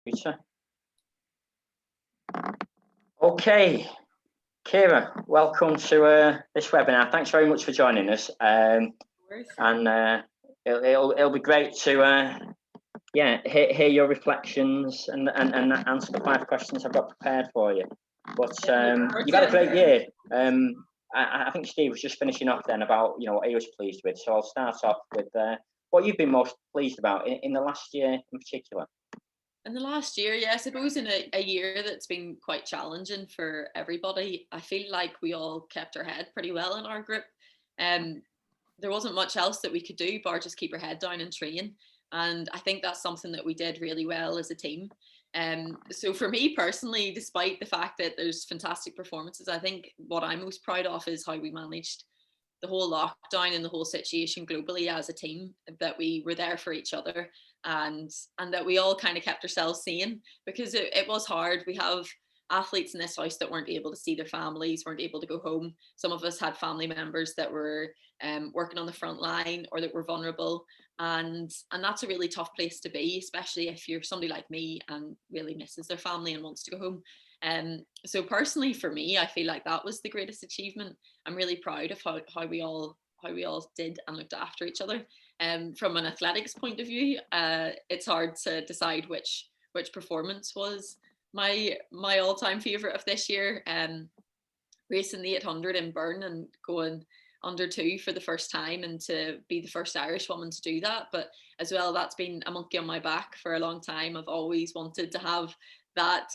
Peter. Okay, Ciara, welcome to this webinar. Thanks very much for joining us. And it'll be great to hear your reflections and answer the 5 questions I've got prepared for you. But you've had a great year. I think Steve was just finishing off then about what he was pleased with. So I'll start off with what you've been most pleased about in the last year in particular. In the last year, I suppose in a year that's been quite challenging for everybody, I feel like we all kept our head pretty well in our group. There wasn't much else that we could do bar just keep our head down and train. And I think that's something that we did really well as a team. So for me personally, despite the fact that there's fantastic performances, I think what I'm most proud of is how we managed the whole lockdown and the whole situation globally as a team, that we were there for each other and that we all kind of kept ourselves sane, because it was hard. We have athletes in this house that weren't able to see their families, weren't able to go home. Some of us had family members that were working on the front line or that were vulnerable, and that's a really tough place to be, especially if you're somebody like me and really misses their family and wants to go home. So personally for me, I feel like that was the greatest achievement. I'm really proud of how we all did and looked after each other. From an athletics point of view, it's hard to decide which performance was my all-time favorite of this year. Racing the 800 in Bern and going under 2 for the first time, and to be the first Irish woman to do that. But as well, that's been a monkey on my back for a long time. I've always wanted to have that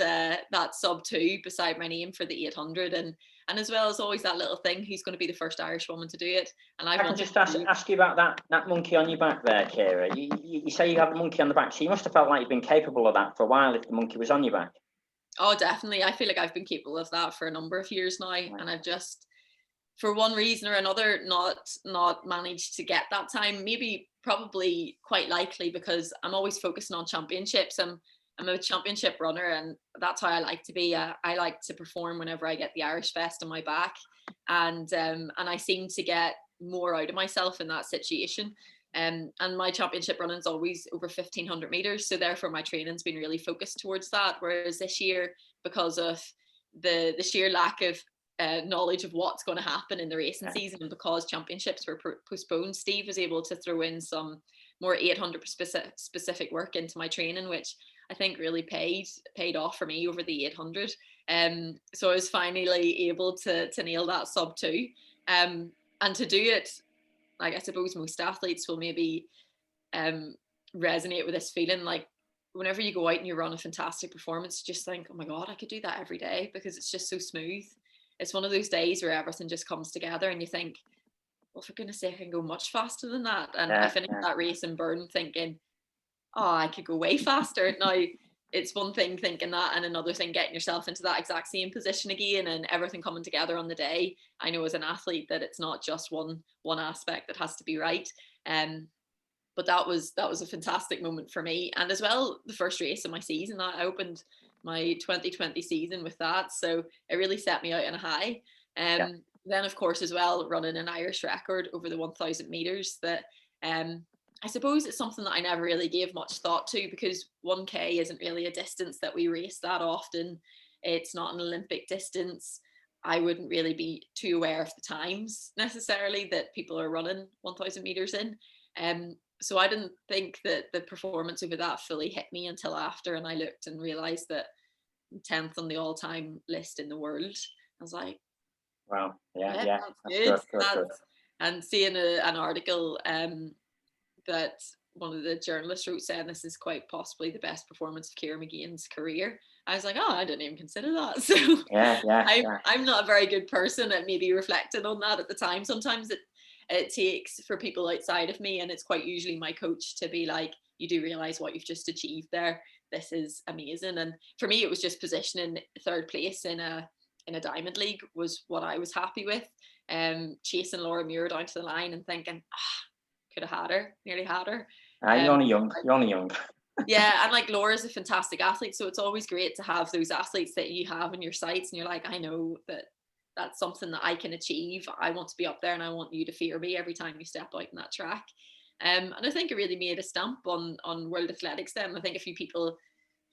sub 2 beside my name for the 800, and as well as always that little thing, who's going to be the first Irish woman to do it. And I can just ask you about that monkey on your back there, Ciara. You say you have a monkey on the back, so you must have felt like you've been capable of that for a while if the monkey was on your back. Oh, definitely. I feel like I've been capable of that for a number of years now, and I've just, for one reason or another, not managed to get that time. Maybe probably quite likely because I'm always focusing on championships. I'm a championship runner, and that's how I like to be. I like to perform whenever I get the Irish vest on my back, and I seem to get more out of myself in that situation. And my championship running is always over 1,500 meters, so therefore my training's been really focused towards that. Whereas this year, because of the sheer lack of knowledge of what's going to happen in the racing season, and because championships were postponed, Steve was able to throw in some more 800 specific work into my training, which I think really paid off for me over the 800. So I was finally able to nail that sub 2, and to do it, like I suppose most athletes will maybe resonate with this feeling, like whenever you go out and you run a fantastic performance, you just think, oh my God, I could do that every day, because it's just so smooth. It's one of those days where everything just comes together and you think, well, for goodness sake, I can go much faster than that. And I finished that race in Bern thinking, oh, I could go way faster. Now, it's one thing thinking that, and another thing getting yourself into that exact same position again and everything coming together on the day. I know as an athlete that it's not just one aspect that has to be right. But that was a fantastic moment for me. And as well, the first race of my season, I opened my 2020 season with that. So it really set me out on a high. Then, of course, as well, running an Irish record over the 1,000 meters that I suppose it's something that I never really gave much thought to, because 1K isn't really a distance that we race that often. It's not an Olympic distance. I wouldn't really be too aware of the times necessarily that people are running 1,000 meters in. So I didn't think that the performance over that fully hit me until after, and I looked and realized that I'm 10th on the all-time list in the world. I was like, wow, yeah, that's good. And seeing an article that one of the journalists wrote saying this is quite possibly the best performance of Ciara Mageean's career, I was like, oh, I didn't even consider that. So I'm not a very good person at maybe reflecting on that at the time. Sometimes it takes for people outside of me, and it's quite usually my coach, to be like, you do realize what you've just achieved there. This is amazing. And for me, it was just positioning 3rd place in a Diamond League was what I was happy with. Chasing Laura Muir down to the line and thinking, could have had her, nearly had her. You're only young. Yeah, and like Laura's a fantastic athlete, so it's always great to have those athletes that you have in your sights, and you're like, I know that that's something that I can achieve. I want to be up there, and I want you to fear me every time you step out in that track. And I think it really made a stamp on World Athletics then. I think a few people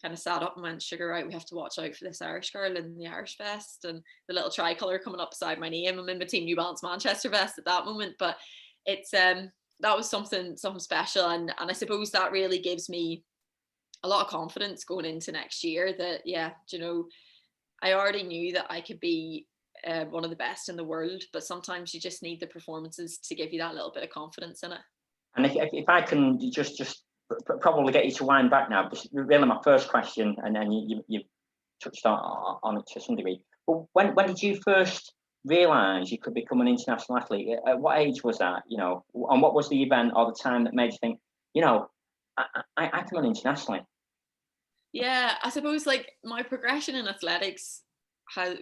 kind of sat up and went, sugar, right, we have to watch out for this Irish girl in the Irish vest and the little tricolour coming up beside my name. I'm in my Team New Balance Manchester vest at that moment, but it's that was something special, and I suppose that really gives me a lot of confidence going into next year that, yeah, you know, I already knew that I could be one of the best in the world, but sometimes you just need the performances to give you that little bit of confidence in it. And if I can just probably get you to wind back now, because really my first question, and then you touched on it to some degree. But when did you first realise you could become an international athlete? At what age was that? You know, and what was the event or the time that made you think, you know, I can run internationally? Yeah, I suppose like my progression in athletics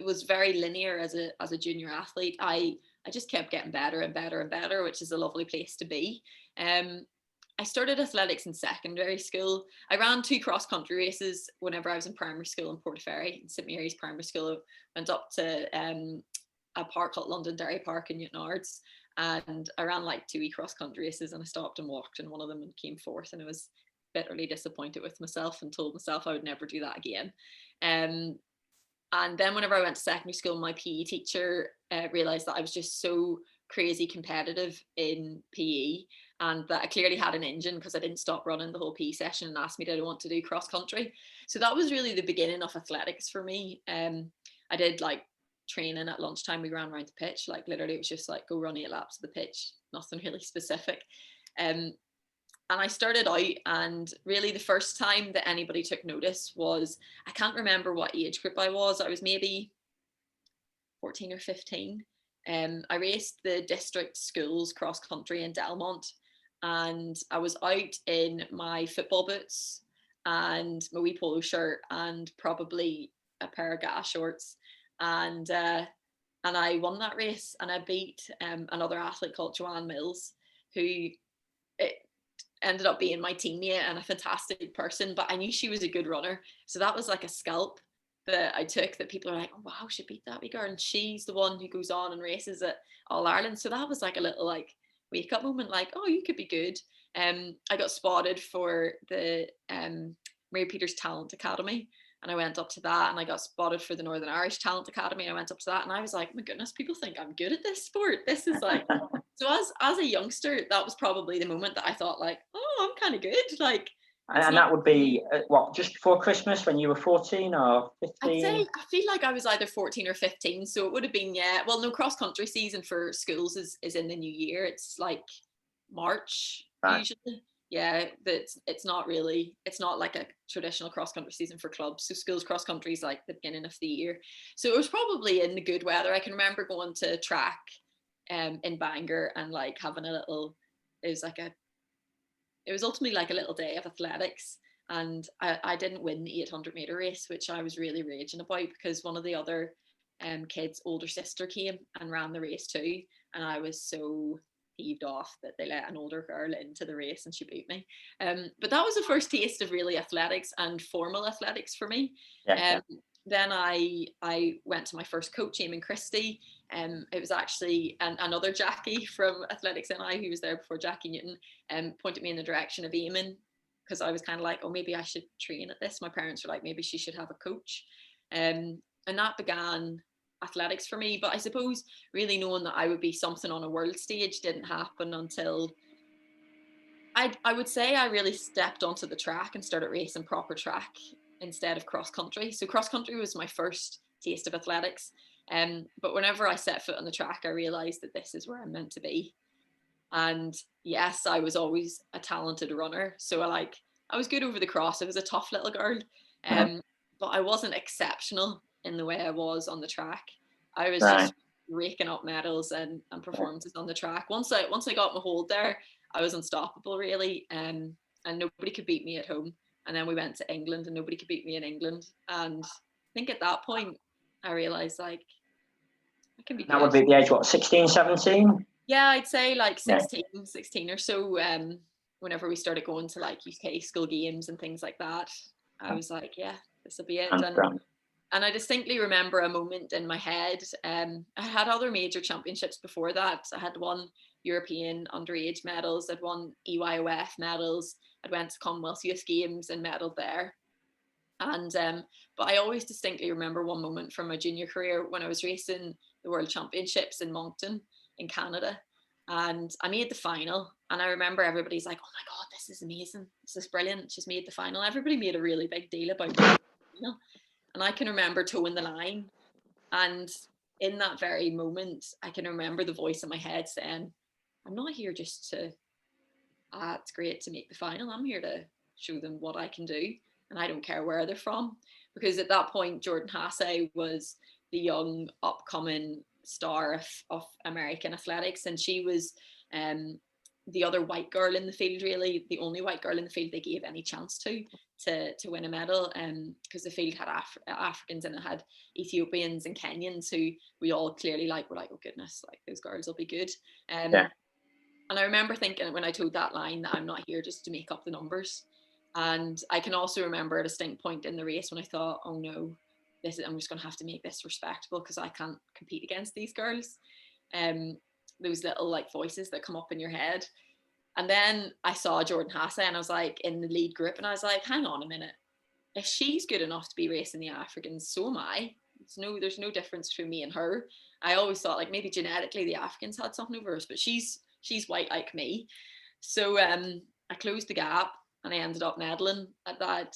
was very linear as a junior athlete. I just kept getting better and better and better, which is a lovely place to be. I started athletics in secondary school. I ran 2 cross country races whenever I was in primary school in Portaferry, in St Mary's Primary School. I went up to a park called Londonderry Park in Newton Ards, and I ran like 2 cross country races, and I stopped and walked in one of them and came fourth, and I was bitterly disappointed with myself and told myself I would never do that again. And then whenever I went to secondary school, my PE teacher realised that I was just so crazy competitive in PE, and that I clearly had an engine because I didn't stop running the whole PE session, and asked me did I want to do cross country. So that was really the beginning of athletics for me. I did like training at lunchtime. We ran around the pitch, like literally it was just like go run 8 laps of the pitch, nothing really specific. And I started out, and really the first time that anybody took notice was, I can't remember what age group I was maybe 14 or 15. I raced the district schools cross country in Delmont, and I was out in my football boots and my wee polo shirt and probably a pair of gas shorts, and I won that race, and I beat another athlete called Joanne Mills, who ended up being my teammate and a fantastic person, but I knew she was a good runner. So that was like a scalp that I took, that people are like, oh wow, she beat that wee girl, and she's the one who goes on and races at All Ireland. So that was like a little like wake up moment, like, oh, you could be good. I got spotted for the Mary Peters Talent Academy, and I went up to that, and I got spotted for the Northern Irish Talent Academy, and I went up to that, and I was like, oh my goodness, people think I'm good at this sport. This is like, so as a youngster, that was probably the moment that I thought like, oh, I'm kind of good. Like, and that would be what, just before Christmas when you were 14 or 15? I'd say, I feel like I was either 14 or 15, so it would have been, yeah. Well, no, cross country season for schools is in the new year. It's like March usually. Yeah, it's not like a traditional cross country season for clubs. So schools cross country is like the beginning of the year. So it was probably in the good weather. I can remember going to track in Bangor and like having a little, it was ultimately like a little day of athletics. And I didn't win the 800 meter race, which I was really raging about, because one of the other kids' older sister came and ran the race too. And I was so peeved off that they let an older girl into the race and she beat me. But that was the first taste of really athletics and formal athletics for me. Then I went to my first coach, Eamon Christie. It was actually another Jackie from Athletics NI, who was there before Jackie Newton, pointed me in the direction of Eamon, because I was kind of like, oh, maybe I should train at this. My parents were like, maybe she should have a coach. And that began athletics for me. But I suppose really knowing that I would be something on a world stage didn't happen until I would say I really stepped onto the track and started racing proper track instead of cross country. So cross country was my first taste of athletics. But whenever I set foot on the track, I realized that this is where I'm meant to be. And yes, I was always a talented runner. So I was good over the cross. I was a tough little girl. But I wasn't exceptional in the way I was on the track. I was just raking up medals and performances on the track. Once I got my hold there, I was unstoppable really. And nobody could beat me at home. And then we went to England and nobody could beat me in England. And I think at that point, I realized like, I can be good. That would be the age, what, 16, 17? Yeah, I'd say like 16 or so. Whenever we started going to like UK school games and things like that, I was like, yeah, this will be it. And I distinctly remember a moment in my head. I had other major championships before that. I had won European underage medals. I'd won EYOF medals. I'd went to Commonwealth Youth Games and medaled there. And but I always distinctly remember one moment from my junior career when I was racing the World Championships in Moncton in Canada, and I made the final. And I remember everybody's like, "Oh my God, this is amazing! This is brilliant! She's made the final." Everybody made a really big deal about it, you know. And I can remember towing the line, and in that very moment, I can remember the voice in my head saying, "I'm not here just to, it's great to make the final. I'm here to show them what I can do, and I don't care where they're from." Because at that point, Jordan Hasse was the young upcoming star of American athletics, and she was the other white girl in the field, really the only white girl in the field they gave any chance to win a medal, because the field had Africans and it had Ethiopians and Kenyans who we all clearly were like, oh goodness, like those girls will be good. Yeah. And I remember thinking when I told that line that I'm not here just to make up the numbers. And I can also remember a distinct point in the race when I thought, oh no, I'm just going to have to make this respectable because I can't compete against these girls. Those little like voices that come up in your head. And then I saw Jordan Hasse and I was like in the lead group and I was like, hang on a minute. If she's good enough to be racing the Africans, so am I. There's no difference between me and her. I always thought like maybe genetically the Africans had something over us, but she's white like me. So I closed the gap and I ended up medaling at that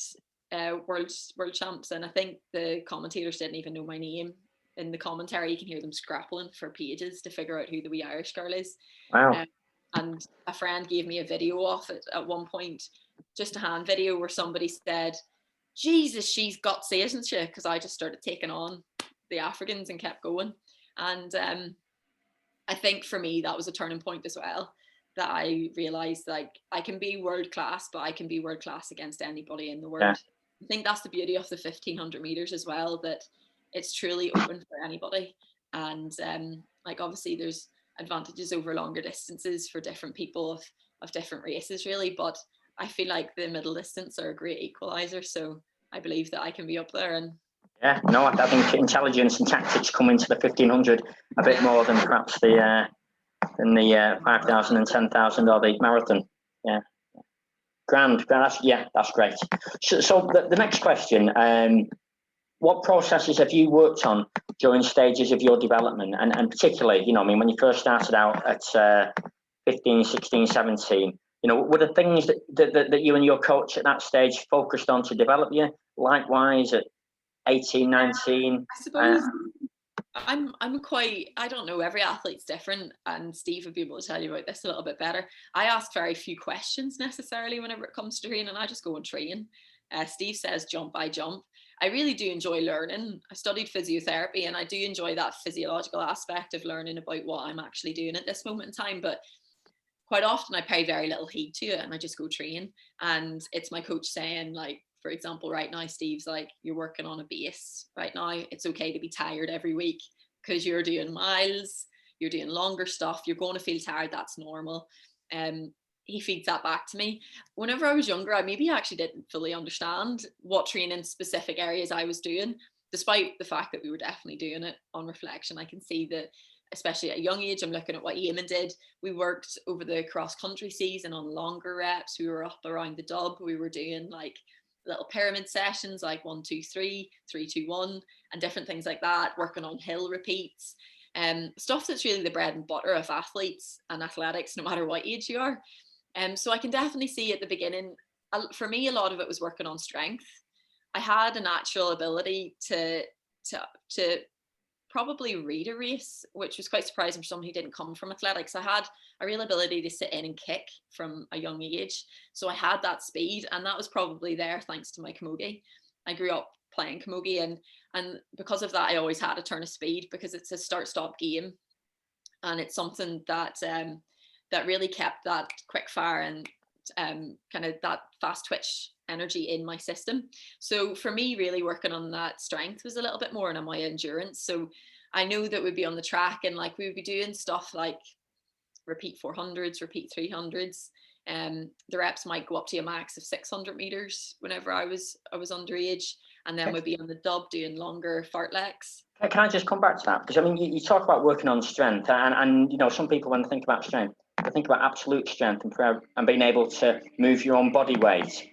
world champs. And I think the commentators didn't even know my name. In the commentary, you can hear them scrappling for pages to figure out who the wee Irish girl is. Wow. And a friend gave me a video of it at one point, just a hand video where somebody said, Jesus, she's got isn't she? Because I just started taking on the Africans and kept going. And I think for me, that was a turning point as well, that I realized like I can be world class, but I can be world class against anybody in the world. Yeah. I think that's the beauty of the 1500 meters as well, that it's truly open for anybody. And like obviously there's advantages over longer distances for different people of different races really, but I feel like the middle distance are a great equalizer, so I believe that I can be up there. And yeah, no, I think intelligence and tactics come into the 1500 a bit more than perhaps the 5,000 and 10,000 or the marathon. Yeah, grand. That's great. So the next question. What processes have you worked on during stages of your development? And particularly, you know, I mean, when you first started out at 15, 16, 17, you know, were the things that you and your coach at that stage focused on to develop you? Likewise at 18, 19? I suppose I'm quite, I don't know, every athlete's different, and Steve would be able to tell you about this a little bit better. I ask very few questions necessarily whenever it comes to training. I just go and train. Steve says jump, I jump. I really do enjoy learning. I studied physiotherapy and I do enjoy that physiological aspect of learning about what I'm actually doing at this moment in time. But quite often I pay very little heed to it and I just go train. And it's my coach saying, like, for example, right now, Steve's like, you're working on a base right now. It's okay to be tired every week because you're doing miles, you're doing longer stuff, you're going to feel tired. That's normal. He feeds that back to me. Whenever I was younger, I maybe actually didn't fully understand what training specific areas I was doing, despite the fact that we were definitely doing it. On reflection, I can see that, especially at a young age, I'm looking at what Eamon did. We worked over the cross country season on longer reps. We were up around the dub. We were doing like little pyramid sessions, like 1, 2, 3, 3, 2, 1, and different things like that, working on hill repeats. Stuff that's really the bread and butter of athletes and athletics, no matter what age you are. So I can definitely see at the beginning, for me, a lot of it was working on strength. I had a natural ability to probably read a race, which was quite surprising for someone who didn't come from athletics. I had a real ability to sit in and kick from a young age. So I had that speed, and that was probably there thanks to my camogie. I grew up playing camogie, and because of that, I always had a turn of speed because it's a start-stop game. And it's something that that really kept that quick fire and kind of that fast twitch energy in my system. So for me, really working on that strength was a little bit more on my endurance. So I know that we'd be on the track and like we would be doing stuff like repeat 400s, repeat 300s. The reps might go up to a max of 600 meters whenever I was underage, and then we'd be on the dub doing longer fartleks. Can I just come back to that? Because I mean, you talk about working on strength, and you know, some people when they think about strength, they think about absolute strength and being able to move your own body weight.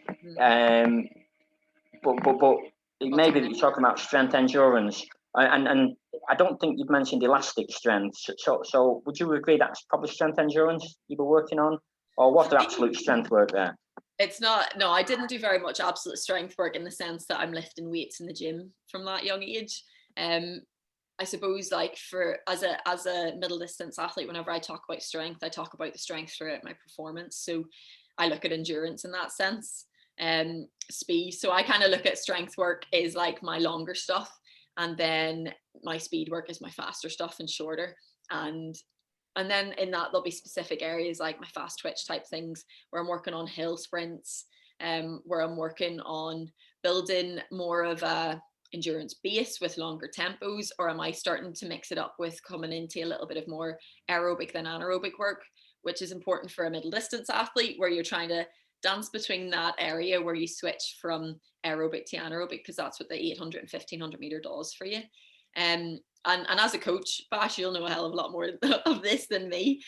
but maybe you're talking about strength endurance, and I don't think you've mentioned elastic strength. So would you agree that's probably strength endurance you were working on, or was there absolute strength work there? It's not. No, I didn't do very much absolute strength work in the sense that I'm lifting weights in the gym from that young age. I suppose like as a middle distance athlete, whenever I talk about strength, I talk about the strength throughout my performance. So I look at endurance in that sense, speed. So I kind of look at strength work is like my longer stuff, and then my speed work is my faster stuff and shorter. And then in that there'll be specific areas like my fast twitch type things where I'm working on hill sprints, where I'm working on building more of a endurance base with longer tempos, or am I starting to mix it up with coming into a little bit of more aerobic than anaerobic work, which is important for a middle distance athlete, where you're trying to dance between that area where you switch from aerobic to anaerobic, because that's what the 800 and 1500 meter does for you. And as a coach, Bash, you'll know a hell of a lot more of this than me.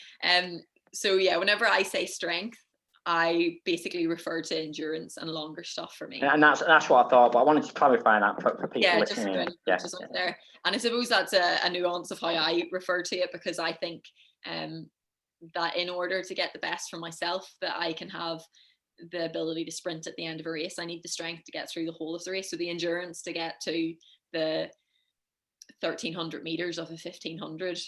So yeah, whenever I say strength, I basically refer to endurance and longer stuff for me. And that's what I thought, but I wanted to clarify that for people listening. Just up there. And I suppose that's a nuance of how I refer to it, because I think that in order to get the best from myself, that I can have the ability to sprint at the end of a race, I need the strength to get through the whole of the race. So the endurance to get to the 1300 meters of a 1500,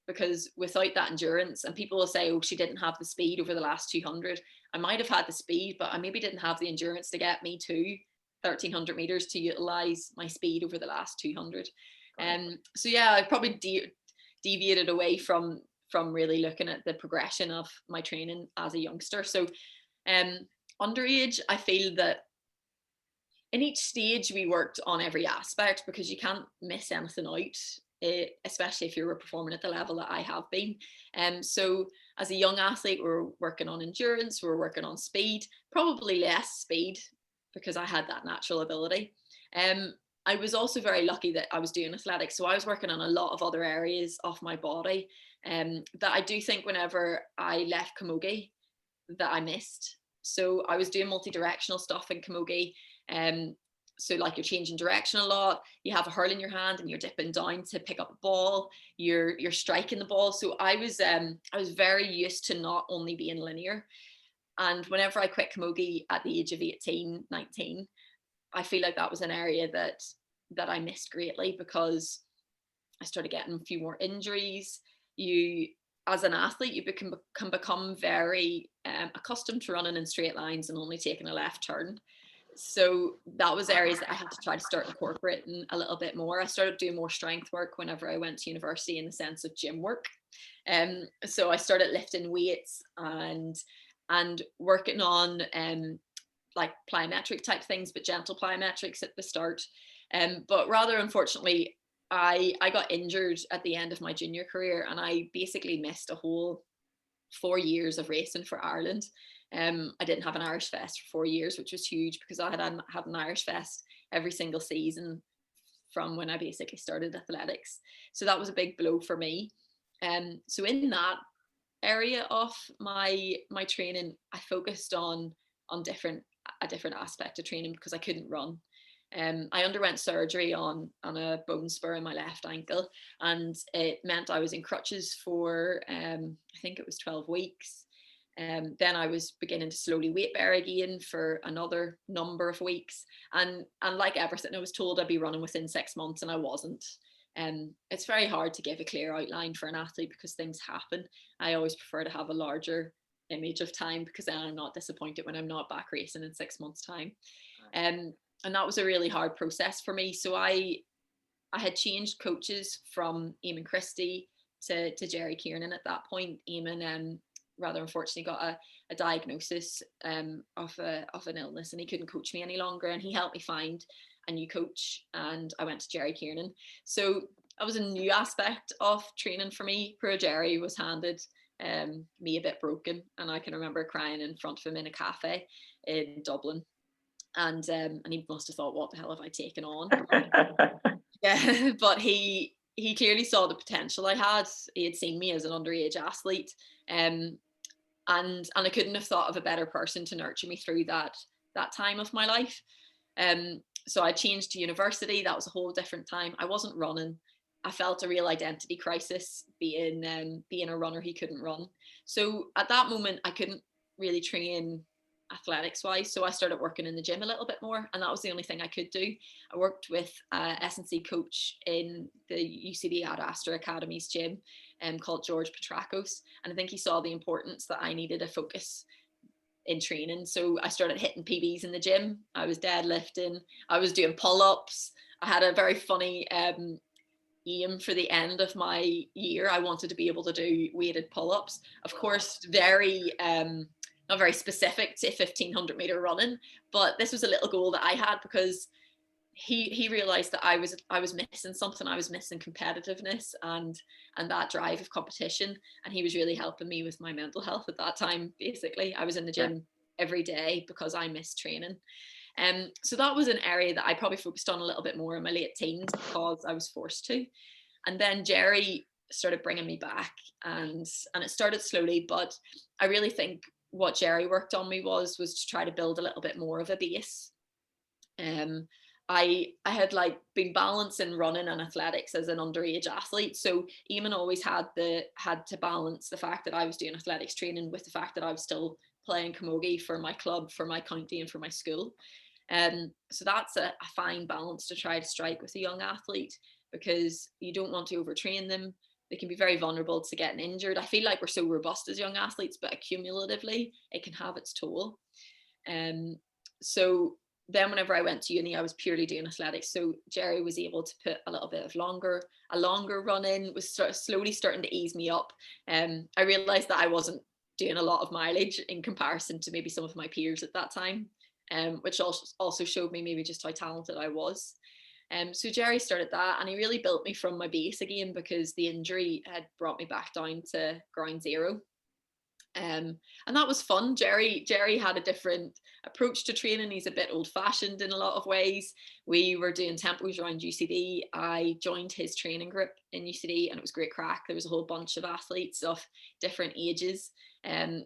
because without that endurance, and people will say, oh, she didn't have the speed over the last 200. I might have had the speed, but I maybe didn't have the endurance to get me to 1300 meters to utilize my speed over the last 200. So yeah, I probably deviated away from really looking at the progression of my training as a youngster. So underage, I feel that in each stage we worked on every aspect, because you can't miss anything out, especially if you're performing at the level that I have been. So as a young athlete, we're working on endurance, we're working on speed, probably less speed because I had that natural ability. I was also very lucky that I was doing athletics, so I was working on a lot of other areas of my body that I do think whenever I left camogie that I missed. So I was doing multi-directional stuff in camogie. So like you're changing direction a lot, you have a hurl in your hand and you're dipping down to pick up a ball, you're striking the ball. So I was very used to not only being linear. And whenever I quit camogie at the age of 18, 19, I feel like that was an area that I missed greatly, because I started getting a few more injuries. You, as an athlete, you can become very accustomed to running in straight lines and only taking a left turn. So that was areas that I had to try to start incorporating a little bit more. I started doing more strength work whenever I went to university, in the sense of gym work. So I started lifting weights and working on like plyometric type things, but gentle plyometrics at the start. But rather unfortunately, I got injured at the end of my junior career, and I basically missed a whole 4 years of racing for Ireland. I didn't have an Irish Fest for 4 years, which was huge, because I had an Irish Fest every single season from when I basically started athletics. So that was a big blow for me. So in that area of my training, I focused on a different aspect of training, because I couldn't run. I underwent surgery on a bone spur in my left ankle, and it meant I was in crutches for I think it was 12 weeks. Then I was beginning to slowly weight bear again for another number of weeks, and like everything, I was told I'd be running within 6 months, and I wasn't. It's very hard to give a clear outline for an athlete, because things happen. I always prefer to have a larger image of time, because then I'm not disappointed when I'm not back racing in 6 months' time. And that was a really hard process for me. So I had changed coaches from Eamon Christie to Jerry Kiernan at that point. Eamon rather unfortunately got a diagnosis of an illness, and he couldn't coach me any longer, and he helped me find a new coach, and I went to Jerry Kiernan. So that was a new aspect of training for me. Poor Jerry was handed me a bit broken, and I can remember crying in front of him in a cafe in Dublin. And he must have thought, what the hell have I taken on? Yeah, but he clearly saw the potential I had. He had seen me as an underage athlete, and I couldn't have thought of a better person to nurture me through that time of my life. So I changed to university. That was a whole different time. I wasn't running. I felt a real identity crisis being a runner who couldn't run. So at that moment, I couldn't really train athletics wise. So I started working in the gym a little bit more, and that was the only thing I could do. I worked with S&C coach in the UCD Ad Astra Academy's gym called George Petrakos. And I think he saw the importance that I needed a focus in training. So I started hitting PBs in the gym. I was deadlifting. I was doing pull-ups. I had a very funny aim for the end of my year. I wanted to be able to do weighted pull-ups. Of course, very not very specific to 1500 meter running, but this was a little goal that I had because he realized that I was missing something. I was missing competitiveness and that drive of competition, and he was really helping me with my mental health at that time. Basically, I was in the gym every day because I missed training. So that was an area that I probably focused on a little bit more in my late teens because I was forced to. And then Jerry started bringing me back, and it started slowly, but I really think what Jerry worked on me was to try to build a little bit more of a base. I had like been balancing running and athletics as an underage athlete. So Eamon always had to balance the fact that I was doing athletics training with the fact that I was still playing camogie for my club, for my county, and for my school. So that's a fine balance to try to strike with a young athlete, because you don't want to overtrain them. They can be very vulnerable to getting injured. I feel like we're so robust as young athletes, but accumulatively it can have its toll. So then whenever I went to uni, I was purely doing athletics. So Jerry was able to put a little bit of a longer run in, was slowly starting to ease me up. I realized that I wasn't doing a lot of mileage in comparison to maybe some of my peers at that time, which also showed me maybe just how talented I was. So Jerry started that, and he really built me from my base again, because the injury had brought me back down to ground zero. And that was fun. Jerry had a different approach to training. He's a bit old fashioned in a lot of ways. We were doing tempos around UCD. I joined his training group in UCD, and it was great crack. There was a whole bunch of athletes of different ages.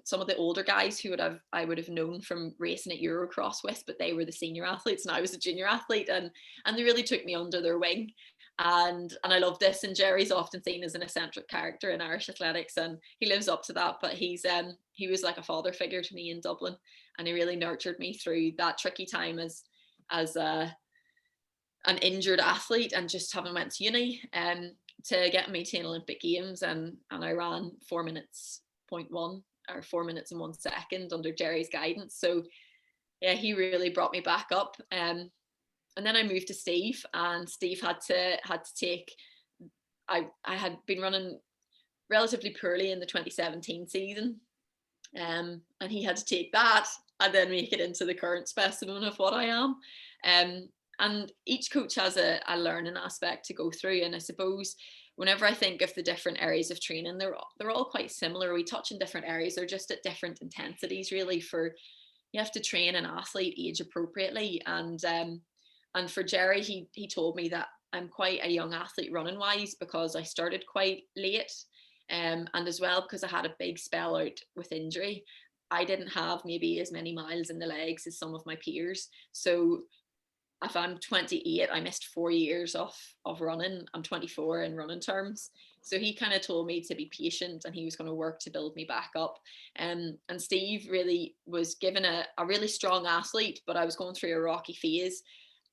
Some of the older guys who I would have known from racing at Eurocross with, but they were the senior athletes and I was a junior athlete, and they really took me under their wing. And I love this. And Jerry's often seen as an eccentric character in Irish athletics, and he lives up to that. But he was like a father figure to me in Dublin, and he really nurtured me through that tricky time as an injured athlete, and just having went to uni to get me to an Olympic Games, and I ran 4 minutes 0.1 or 4 minutes and 1 second under Jerry's guidance. So yeah, he really brought me back up. And then I moved to Steve, and Steve had to take, I had been running relatively poorly in the 2017 season. And he had to take that and then make it into the current specimen of what I am. And each coach has a learning aspect to go through. And I suppose whenever I think of the different areas of training, they're all quite similar. We touch in different areas. They're just at different intensities, really. You have to train an athlete age appropriately. And for Jerry, he told me that I'm quite a young athlete running wise, because I started quite late, and as well because I had a big spell out with injury. I didn't have maybe as many miles in the legs as some of my peers. So if I'm 28, I missed 4 years of running. I'm 24 in running terms. So he kind of told me to be patient, and he was going to work to build me back up. And Steve really was given a really strong athlete, but I was going through a rocky phase,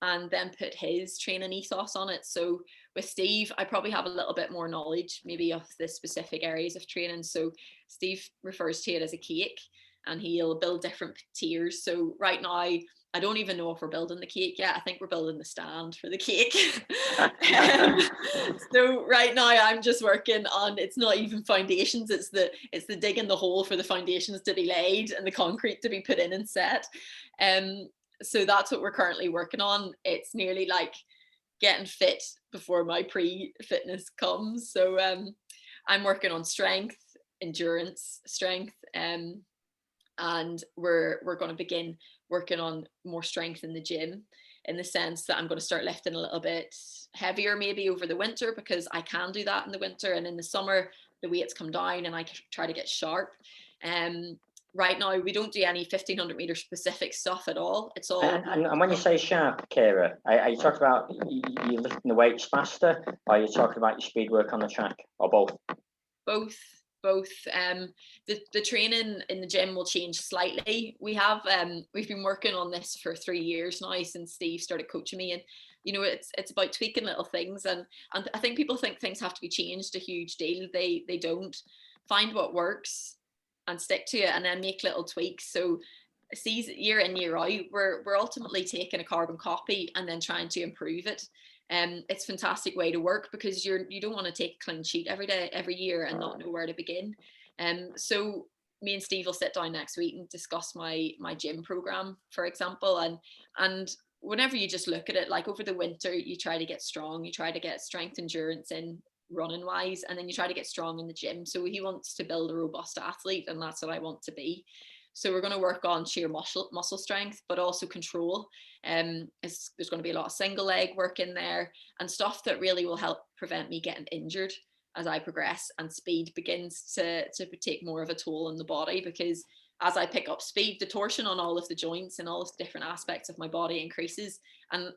and then put his training ethos on it. So with Steve, I probably have a little bit more knowledge maybe of the specific areas of training. So Steve refers to it as a cake, and he'll build different tiers. So right now, I don't even know if we're building the cake yet. I think we're building the stand for the cake. So right now I'm just working on, it's not even foundations, it's the digging the hole for the foundations to be laid and the concrete to be put in and set. So that's what we're currently working on. It's nearly like getting fit before my pre-fitness comes. So I'm working on strength, endurance, strength, and we're going to begin working on more strength in the gym, in the sense that I'm going to start lifting a little bit heavier maybe over the winter, because I can do that in the winter, and in the summer the weights come down and I try to get sharp. right now we don't do any 1500 meter specific stuff at all. It's all. And when you say sharp, Ciara, are you talking about you lifting the weights faster, or are you talking about your speed work on the track, or both? Both. The training in the gym will change slightly. We've been working on this for 3 years now, since Steve started coaching me, and it's about tweaking little things, and I think people think things have to be changed a huge deal. They don't. Find what works and stick to it, and then make little tweaks. So year in, year out, we're ultimately taking a carbon copy and then trying to improve it. It's a fantastic way to work, because you don't want to take a clean sheet every year and not know where to begin. So me and Steve will sit down next week and discuss my gym program, for example, and whenever you just look at it, like over the winter, you try to get strong, you try to get strength, endurance in running wise, and then you try to get strong in the gym. So he wants to build a robust athlete, and that's what I want to be. So we're going to work on sheer muscle strength, but also control. There's going to be a lot of single leg work in there, and stuff that really will help prevent me getting injured as I progress, and speed begins to take more of a toll on the body, because as I pick up speed, the torsion on all of the joints and all of the different aspects of my body increases. And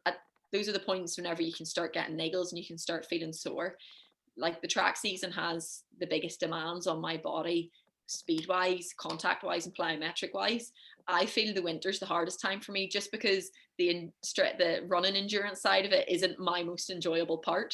those are the points whenever you can start getting niggles and you can start feeling sore. Like the track season has the biggest demands on my body, speed wise, contact wise, and plyometric wise. I feel the winter's the hardest time for me, just because the running endurance side of it isn't my most enjoyable part.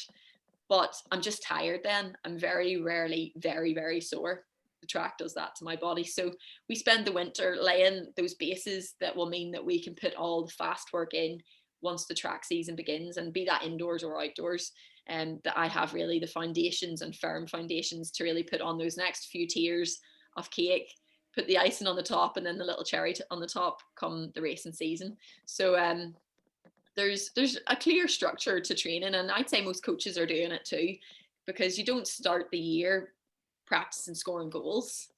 But I'm just tired then. I'm very rarely very, very sore. The track does that to my body. So we spend the winter laying those bases that will mean that we can put all the fast work in once the track season begins, and be that indoors or outdoors. That I have really the foundations and firm foundations to really put on those next few tiers of cake, put the icing on the top, and then the little cherry on the top come the racing season. So there's a clear structure to training, and I'd say most coaches are doing it too, because you don't start the year practicing scoring goals,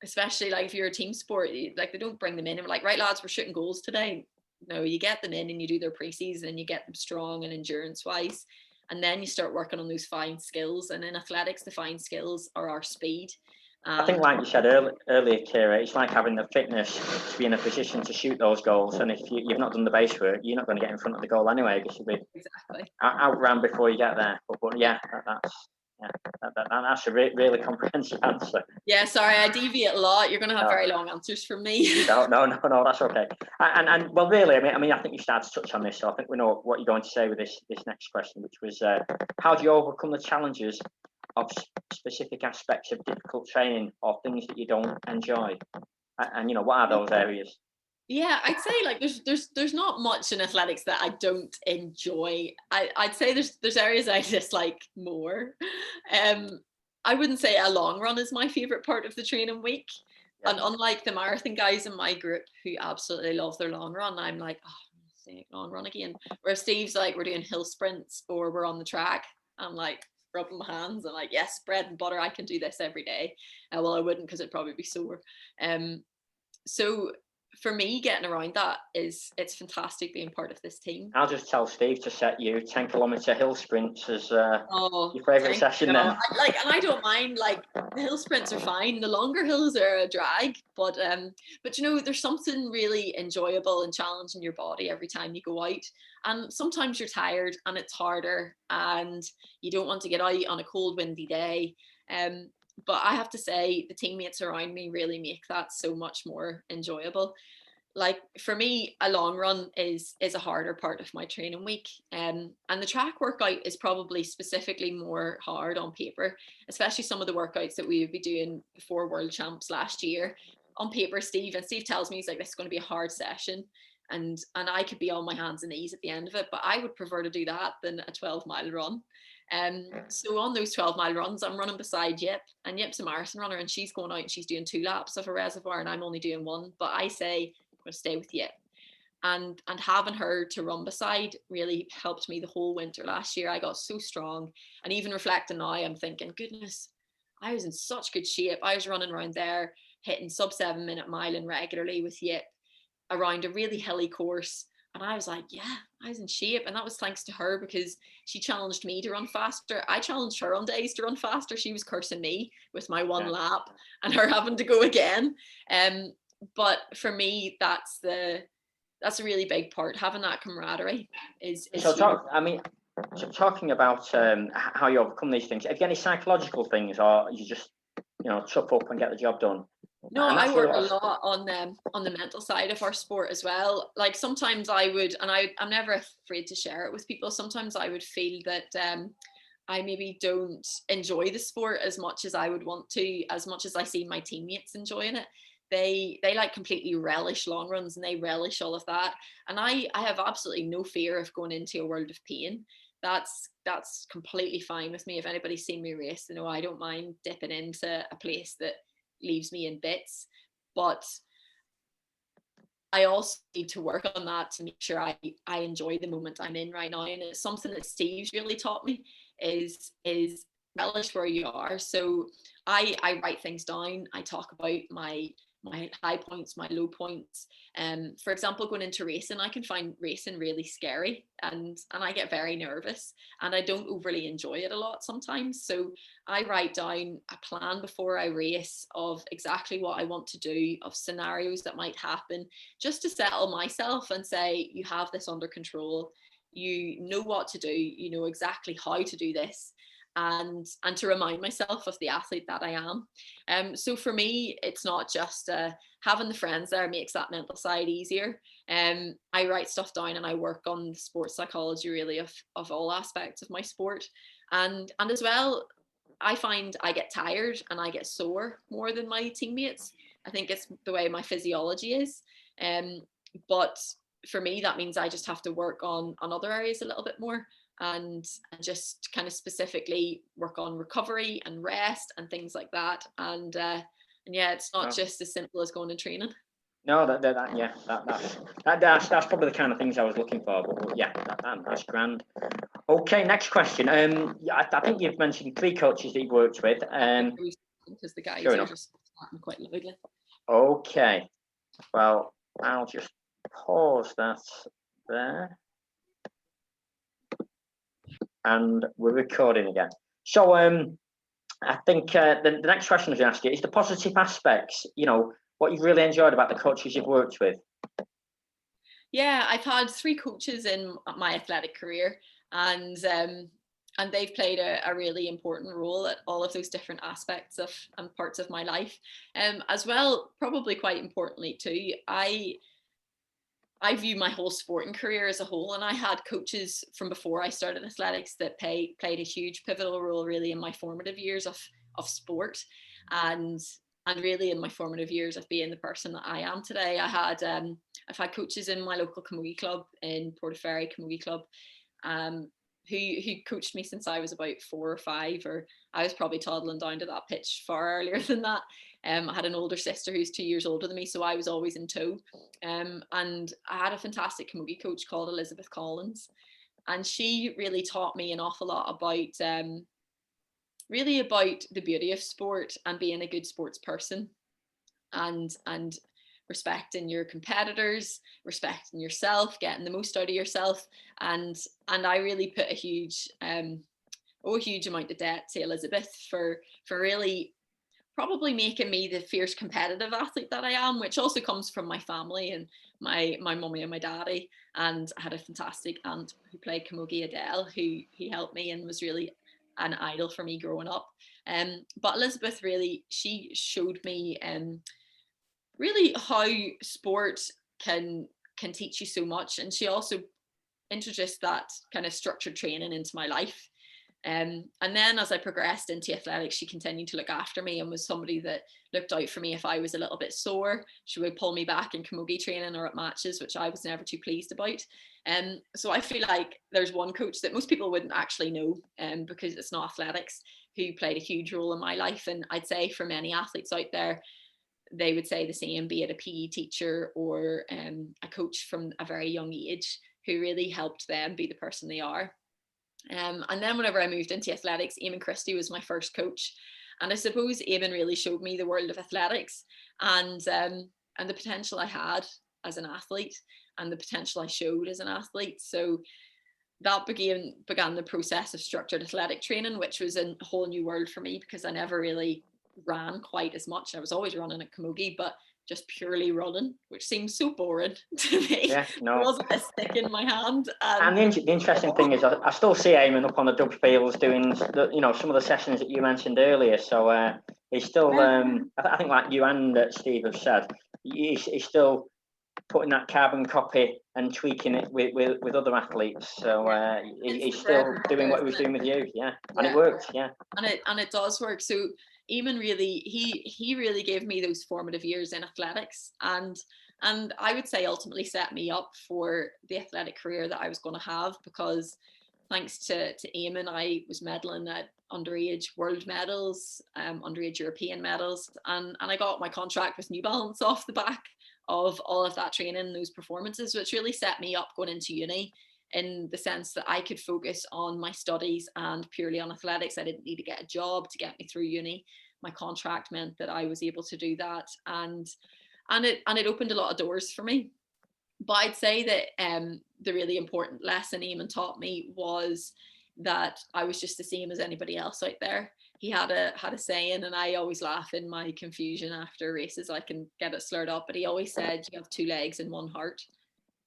especially like if you're a team sport. Like they don't bring them in and we're like, right lads, we're shooting goals today. No, you get them in and you do their pre-season and you get them strong and endurance wise, and then you start working on those fine skills. And in athletics, the fine skills are our speed. I think, like you said earlier, Ciara, it's like having the fitness to be in a position to shoot those goals. And if you've not done the base work, you're not going to get in front of the goal anyway, because you'll be outran before you get there. But yeah, that's a really comprehensive answer. Yeah, sorry, I deviate a lot. You're going to have very long answers from me. No, that's okay. And well, really, I mean, I think you started to touch on this, so I think we know what you're going to say with this next question, which was, how do you overcome the challenges of specific aspects of difficult training, or things that you don't enjoy? And what are those areas? Yeah, I'd say like there's not much in athletics that I don't enjoy. I'd say there's areas I dislike more. I wouldn't say a long run is my favorite part of the training week. Yeah. And unlike the marathon guys in my group who absolutely love their long run, I'm like, oh, I'm saying long run again. Whereas Steve's like, we're doing hill sprints or we're on the track. I'm like rubbing my hands and like, yes, bread and butter, I can do this every day. Well, I wouldn't, because it'd probably be sore. So for me, getting around that it's fantastic being part of this team. I'll just tell Steve to set you 10-kilometer hill sprints as your favourite session then. And I don't mind, like the hill sprints are fine. The longer hills are a drag, but there's something really enjoyable and challenging your body every time you go out. And sometimes you're tired and it's harder and you don't want to get out on a cold, windy day. But I have to say the teammates around me really make that so much more enjoyable. Like for me, a long run is a harder part of my training week. And the track workout is probably specifically more hard on paper, especially some of the workouts that we would be doing before World Champs last year. On paper, Steve tells me, he's like, this is going to be a hard session. And I could be on my hands and knees at the end of it, but I would prefer to do that than a 12-mile run. So on those 12-mile runs, I'm running beside Yip, and Yip's a marathon runner, and she's going out and she's doing 2 laps of a reservoir, and I'm only doing 1. But I say I'm going to stay with Yip, and having her to run beside really helped me the whole winter last year. I got so strong, and even reflecting now, I'm thinking, goodness, I was in such good shape. I was running around there, hitting sub 7-minute miling regularly with Yip around a really hilly course. And I was like, yeah, I was in shape. And that was thanks to her, because she challenged me to run faster. I challenged her on days to run faster. She was cursing me with my 1 lap and her having to go again. but for me, that's a really big part. Having that camaraderie is So huge. so talking about how you overcome these things, have you any psychological things, or you just, chop up and get the job done? No, I work a lot on the mental side of our sport as well. Like sometimes I would, and I'm never afraid to share it with people. Sometimes I would feel that I maybe don't enjoy the sport as much as I would want to, as much as I see my teammates enjoying it. They like completely relish long runs and they relish all of that. And I have absolutely no fear of going into a world of pain. That's completely fine with me. If anybody's seen me race, they know I don't mind dipping into a place that leaves me in bits. But I also need to work on that to make sure I enjoy the moment I'm in right now. And it's something that Steve's really taught me is relish where you are. So I write things down. I talk about my high points, my low points. For example, going into racing, I can find racing really scary and I get very nervous and I don't overly enjoy it a lot sometimes. So I write down a plan before I race of exactly what I want to do, of scenarios that might happen, just to settle myself and say, you have this under control. You know what to do. You know exactly how to do this. And to remind myself of the athlete that I am. So for me, it's not just having the friends there makes that mental side easier. I write stuff down and I work on the sports psychology really of all aspects of my sport. And as well, I find I get tired and I get sore more than my teammates. I think it's the way my physiology is. But for me, that means I just have to work on other areas a little bit more. And just kind of specifically work on recovery and rest and things like that. And yeah, it's not just as simple as going and training. No, that's probably the kind of things I was looking for. But yeah, that's grand. Okay, next question. I think you've mentioned 3 coaches that you've worked with. Because the guys are just starting quite loudly. Okay, well, I'll just pause that there. And we're recording again. So I think the next question I was going to ask you is the positive aspects, what you've really enjoyed about the coaches you've worked with. Yeah, I've had 3 coaches in my athletic career and they've played a really important role at all of those different aspects of and parts of my life. As well, probably quite importantly too, I view my whole sporting career as a whole, and I had coaches from before I started athletics that played a huge pivotal role really in my formative years of sport, and really in my formative years of being the person that I am today. I've had coaches in my local camogie club in Portaferry Camogie Club, who coached me since I was about 4 or 5, or I was probably toddling down to that pitch far earlier than that. I had an older sister who's 2 years older than me, so I was always in tow. And I had a fantastic camogie coach called Elizabeth Collins, and she really taught me an awful lot about really about the beauty of sport and being a good sports person, and respecting your competitors, respecting yourself, getting the most out of yourself. And I really put a huge amount of debt to Elizabeth for really probably making me the fierce competitive athlete that I am, which also comes from my family and my mummy and my daddy. And I had a fantastic aunt who played camogie, Adele, who helped me and was really an idol for me growing up. But Elizabeth really, she showed me really how sport can teach you so much. And she also introduced that kind of structured training into my life. And then as I progressed into athletics, she continued to look after me and was somebody that looked out for me if I was a little bit sore. She would pull me back in camogie training or at matches, which I was never too pleased about. So I feel like there's one coach that most people wouldn't actually know because it's not athletics, who played a huge role in my life. And I'd say for many athletes out there, they would say the same, be it a PE teacher or a coach from a very young age who really helped them be the person they are. And then whenever I moved into athletics, Eamon Christie was my first coach. And I suppose Eamon really showed me the world of athletics and the potential I had as an athlete and the potential I showed as an athlete. So that began the process of structured athletic training, which was a whole new world for me because I never really ran quite as much. I was always running at camogie, but just purely running, which seems so boring to me. Yeah, no. There wasn't a stick in my hand. And the interesting thing is, I still see Eamon up on the dub fields doing, you know, some of the sessions that you mentioned earlier. So he's still, I think, like you and Steve have said, he's still putting that carbon copy and tweaking it with other athletes. So he's still doing what he was doing with you, and it worked, and it does work. So Eamon really, he really gave me those formative years in athletics, and I would say ultimately set me up for the athletic career that I was going to have, because thanks to Eamon, I was medaling at underage world medals, underage European medals, and I got my contract with New Balance off the back of all of that training, those performances, which really set me up going into uni, in the sense that I could focus on my studies and purely on athletics. I didn't need to get a job to get me through uni. My contract meant that I was able to do that, and it opened a lot of doors for me. But I'd say that the really important lesson Eamon taught me was that I was just the same as anybody else out there. He had a saying, and I always laugh in my confusion after races. I can get it slurred up, but he always said, "You have two legs and one heart,"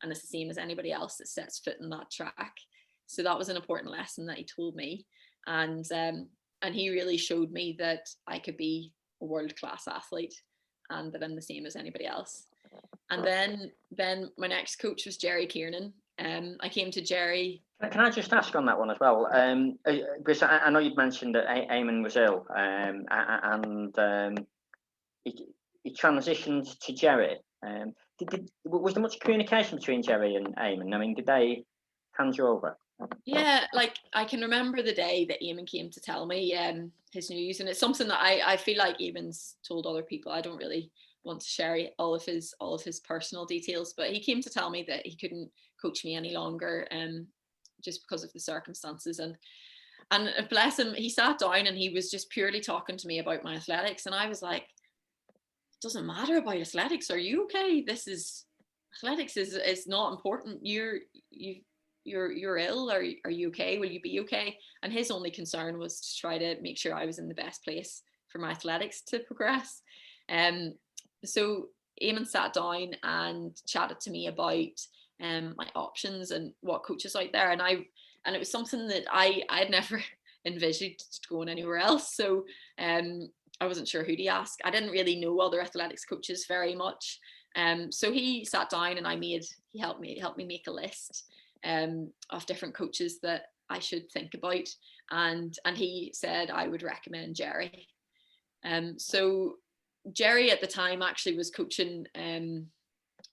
and it's the same as anybody else that sets foot in that track. So that was an important lesson that he told me, and he really showed me that I could be a world-class athlete, and that I'm the same as anybody else. And then my next coach was Jerry Kiernan. I came to Jerry. Can I just ask on that one as well? Because I know you'd mentioned that Eamon was ill, and he transitioned to Jerry. Was there much communication between Jerry and Eamon? I mean, did they hand you over? Yeah, like I can remember the day that Eamon came to tell me his news, and it's something that I feel like Eamon's told other people. I don't really want to share all of his personal details, but he came to tell me that he couldn't coach me any longer, just because of the circumstances. And bless him, he sat down and he was just purely talking to me about my athletics, and I was like, it doesn't matter about athletics. Are you okay? Athletics is not important. You're ill. Are you okay? Will you be okay? And his only concern was to try to make sure I was in the best place for my athletics to progress. So Eamon sat down and chatted to me about my options and what coaches out there, and it was something that I'd never envisaged going anywhere else. So I wasn't sure who to ask. I didn't really know other athletics coaches very much. So he sat down and he helped me make a list of different coaches that I should think about, and he said I would recommend Jerry. So Jerry at the time actually was coaching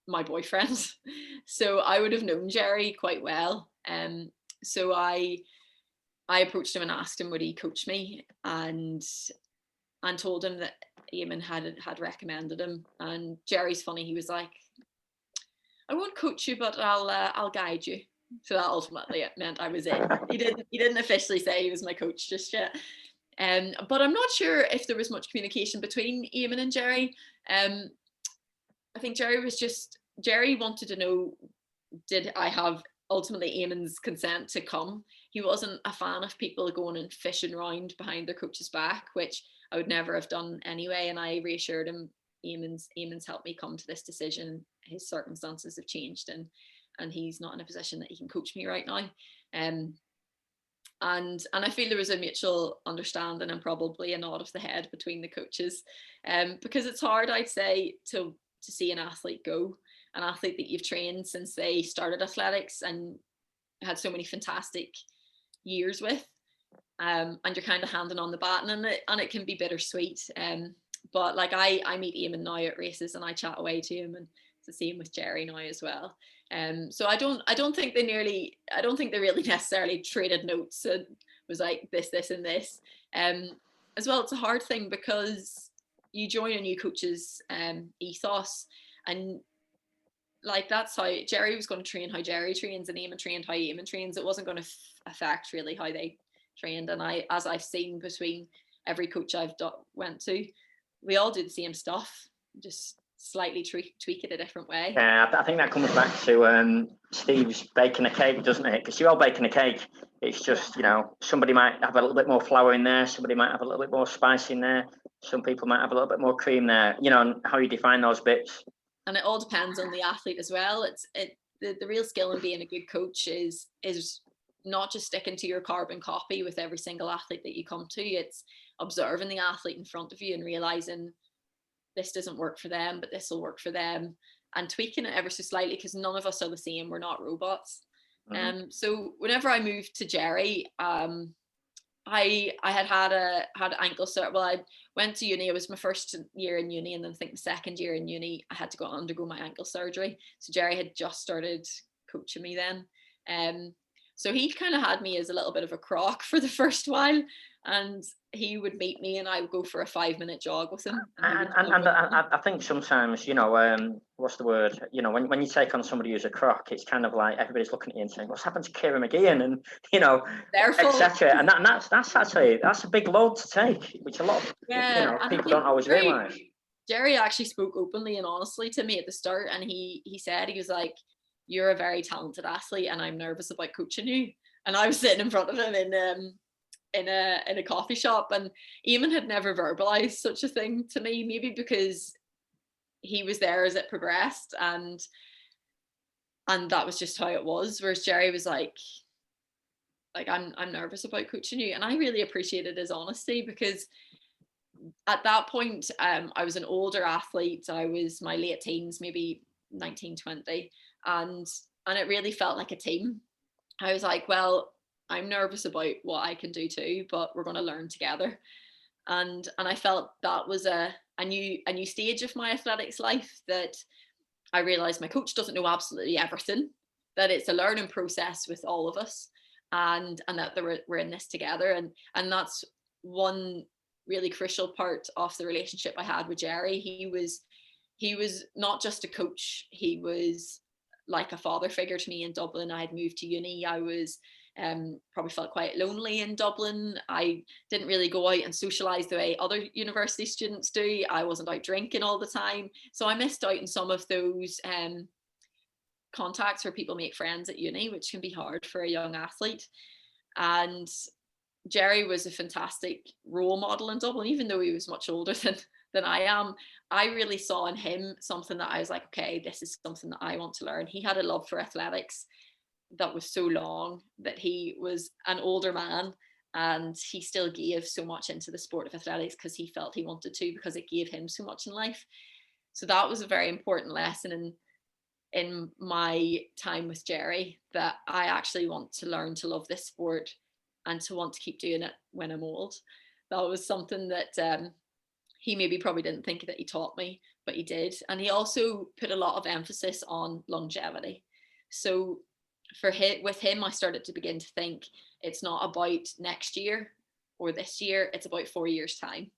my boyfriend, so I would have known Jerry quite well. So I approached him and asked him would he coach me, and told him that Eamon had recommended him. And Jerry's funny, he was like, I won't coach you, but I'll guide you. So that ultimately meant I was in. He didn't officially say he was my coach just yet. But I'm not sure if there was much communication between Eamon and Jerry. I think Jerry wanted to know, did I have ultimately Eamon's consent to come? He wasn't a fan of people going and fishing around behind their coach's back, which I would never have done anyway. And I reassured him, Eamon's helped me come to this decision. His circumstances have changed, and he's not in a position that he can coach me right now. And I feel there was a mutual understanding and probably a nod of the head between the coaches, because it's hard, I'd say, to see an athlete go, an athlete that you've trained since they started athletics and had so many fantastic years with, and you're kind of handing on the baton, and it can be bittersweet. But like I meet Eamon now at races and I chat away to him, and it's the same with Jerry now as well. So I don't think they really necessarily traded notes and was like this and this. As well, it's a hard thing because you join a new coach's ethos, and like that's how Jerry was going to train how Jerry trains, and Eamon trained how Eamon trains. It wasn't going to affect really how they trained. And as I've seen between every coach I've went to, we all do the same stuff, just slightly tweak it a different way. Yeah, I think that comes back to Steve's baking a cake, doesn't it? Because you're all baking a cake. It's just, somebody might have a little bit more flour in there, somebody might have a little bit more spice in there, some people might have a little bit more cream there, you know, and how you define those bits. And it all depends on the athlete as well. The real skill in being a good coach is not just sticking to your carbon copy with every single athlete that you come to. It's observing the athlete in front of you and realizing this doesn't work for them, but this will work for them, and tweaking it ever so slightly, because none of us are the same. We're not robots. So whenever I moved to Jerry, I had an ankle surgery. Well, I went to uni. It was my first year in uni, and then I think the second year in uni, I had to go undergo my ankle surgery. So Jerry had just started coaching me then. So he kind of had me as a little bit of a crock for the first while, and he would meet me, and I would go for a 5-minute jog with him. And I think sometimes, you know, what's the word? You know, when you take on somebody who's a crock, it's kind of like everybody's looking at you and saying, "What's happened to Ciara Mageean?" And you know, etc. And that's actually a big load to take, which a lot of people don't always realise. Jerry actually spoke openly and honestly to me at the start, and he said, he was like, "You're a very talented athlete, and I'm nervous about coaching you." And I was sitting in front of him in a coffee shop, and Eamon had never verbalized such a thing to me, maybe because he was there as it progressed, and that was just how it was. Whereas Jerry was like I'm nervous about coaching you, and I really appreciated his honesty, because at that point I was an older athlete. I was my late teens, maybe 19, 20, and it really felt like a team. I was like, well, I'm nervous about what I can do too, but we're going to learn together. And I felt that was a new stage of my athletics life, that I realized my coach doesn't know absolutely everything, that it's a learning process with all of us, and that we're in this together. And that's one really crucial part of the relationship I had with Jerry. He was not just a coach, he was like a father figure to me in Dublin. I had moved to uni. I was probably felt quite lonely in Dublin. I didn't really go out and socialise the way other university students do. I wasn't out drinking all the time. So I missed out on some of those contacts where people make friends at uni, which can be hard for a young athlete. And Jerry was a fantastic role model in Dublin, even though he was much older than I am. I really saw in him something that I was like, okay, this is something that I want to learn. He had a love for athletics that was so long, that he was an older man, and he still gave so much into the sport of athletics because he felt he wanted to, because it gave him so much in life. So that was a very important lesson in my time with Jerry, that I actually want to learn to love this sport and to want to keep doing it when I'm old. That was something that he maybe probably didn't think that he taught me, but he did. And he also put a lot of emphasis on longevity. So with him, I started to begin to think it's not about next year or this year, it's about 4 years' time,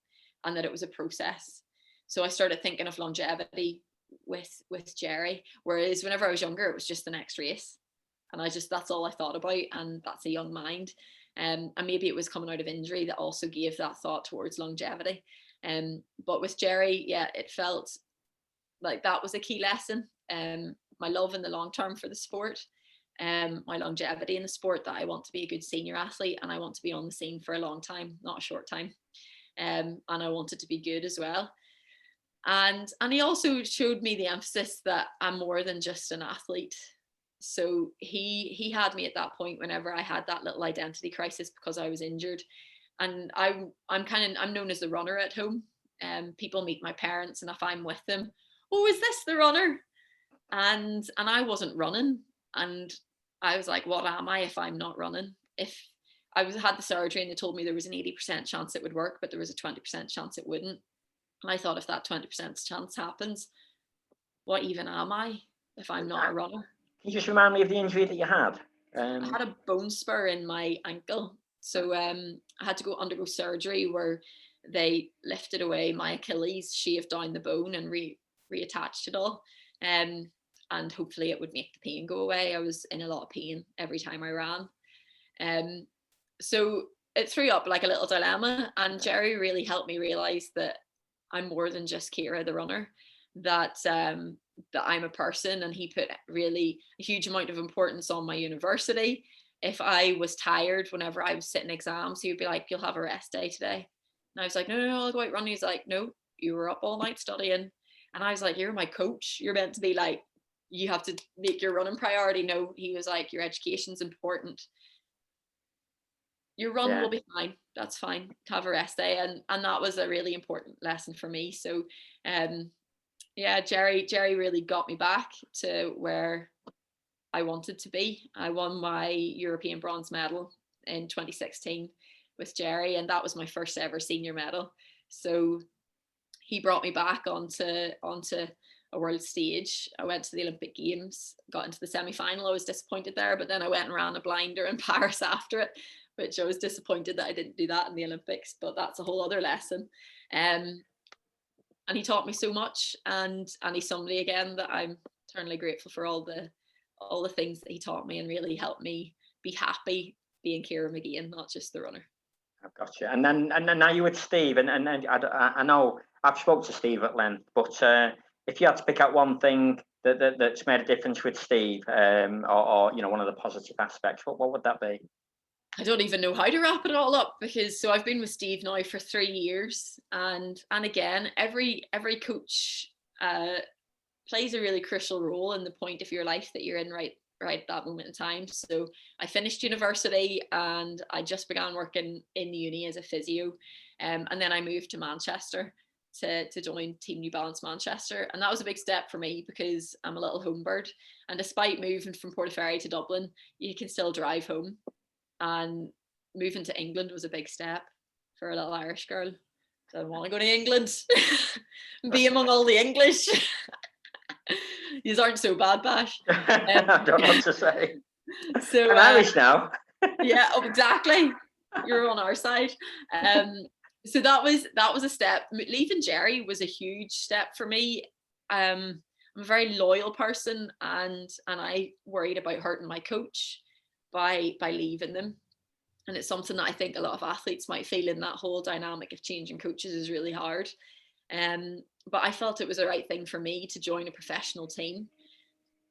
and that it was a process. So I started thinking of longevity with Jerry, whereas whenever I was younger, it was just the next race. And that's all I thought about, and that's a young mind. And maybe it was coming out of injury that also gave that thought towards longevity. But with Jerry, yeah, it felt like that was a key lesson. My love in the long term for the sport, my longevity in the sport, that I want to be a good senior athlete, and I want to be on the scene for a long time, not a short time. And I wanted to be good as well. And he also showed me the emphasis that I'm more than just an athlete. So he had me at that point whenever I had that little identity crisis because I was injured. And I'm known as the runner at home. People meet my parents, and if I'm with them, oh, is this the runner? And I wasn't running. And I was like, what am I if I'm not running? If I had the surgery and they told me there was an 80% chance it would work, but there was a 20% chance it wouldn't. And I thought, if that 20% chance happens, what even am I if I'm not a runner? Can you just remind me of the injury that you had? I had a bone spur in my ankle. So I had to undergo surgery where they lifted away my Achilles, shaved down the bone, and reattached it all. And hopefully it would make the pain go away. I was in a lot of pain every time I ran. So it threw up like a little dilemma, and Jerry really helped me realize that I'm more than just Ciara the runner, that I'm a person. And he put really a huge amount of importance on my university. If I was tired whenever I was sitting exams, he would be like, you'll have a rest day today. And I was like, no, I'll go out running. He's like, no, you were up all night studying. And I was like, you're my coach. You're meant to be like, you have to make your running priority. No, he was like, your education's important. Your run will be fine. That's fine. Have a rest day. And that was a really important lesson for me. So Jerry really got me back to where I wanted to be. I won my European bronze medal in 2016 with Jerry, and that was my first ever senior medal. So he brought me back onto a world stage. I went to the Olympic Games, got into the semi-final. I was disappointed there, but then I went and ran a blinder in Paris after it, which I was disappointed that I didn't do that in the Olympics, but that's a whole other lesson. And he taught me so much, and he's somebody again that I'm eternally grateful for all the things that he taught me and really helped me be happy being Ciara Mageean, not just the runner. I've got you. And then now you're with Steve, and I know I've spoke to Steve at length, but if you had to pick out one thing that's made a difference with Steve, or one of the positive aspects, what would that be? I don't even know how to wrap it all up, because I've been with Steve now for 3 years, and again, every coach plays a really crucial role in the point of your life that you're in right at that moment in time. So I finished university and I just began working in uni as a physio, and then I moved to Manchester to join Team New Balance Manchester, and that was a big step for me because I'm a little home bird, and despite moving from Portaferry to Dublin, you can still drive home. And moving to England was a big step for a little Irish girl. So I want to go to England, be among all the English. These aren't so bad, Bash. I don't know what to say. So I'm Irish now. Yeah, exactly. You're on our side. So that was a step. Leaving Jerry was a huge step for me. I'm a very loyal person, and I worried about hurting my coach by leaving them, and it's something that I think a lot of athletes might feel in that whole dynamic of changing coaches is really hard. But I felt it was the right thing for me to join a professional team.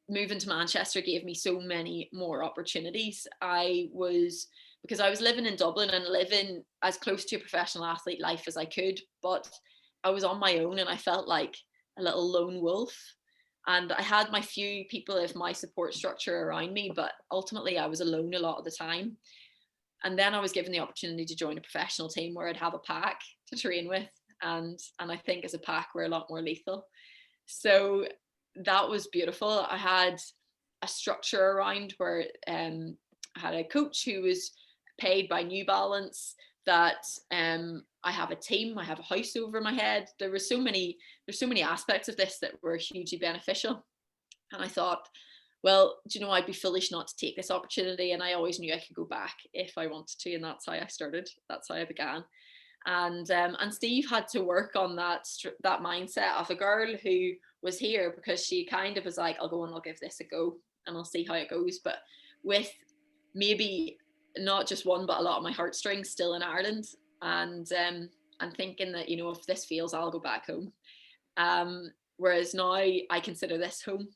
Moving to Manchester gave me so many more opportunities. Because I was living in Dublin and living as close to a professional athlete life as I could, but I was on my own and I felt like a little lone wolf. And I had my few people of my support structure around me, but ultimately I was alone a lot of the time. And then I was given the opportunity to join a professional team where I'd have a pack to train with. And I think as a pack, we're a lot more lethal. So that was beautiful. I had a structure around where I had a coach who was paid by New Balance, that I have a team, I have a house over my head. There's so many aspects of this that were hugely beneficial. And I thought, well, do you know, I'd be foolish not to take this opportunity. And I always knew I could go back if I wanted to. And that's how I started. That's how I began. And Steve had to work on that mindset of a girl who was here because she kind of was like, I'll go and I'll give this a go and I'll see how it goes. But with maybe not just one, but a lot of my heartstrings still in Ireland, and thinking that, you know, if this fails, I'll go back home. Whereas now I consider this home.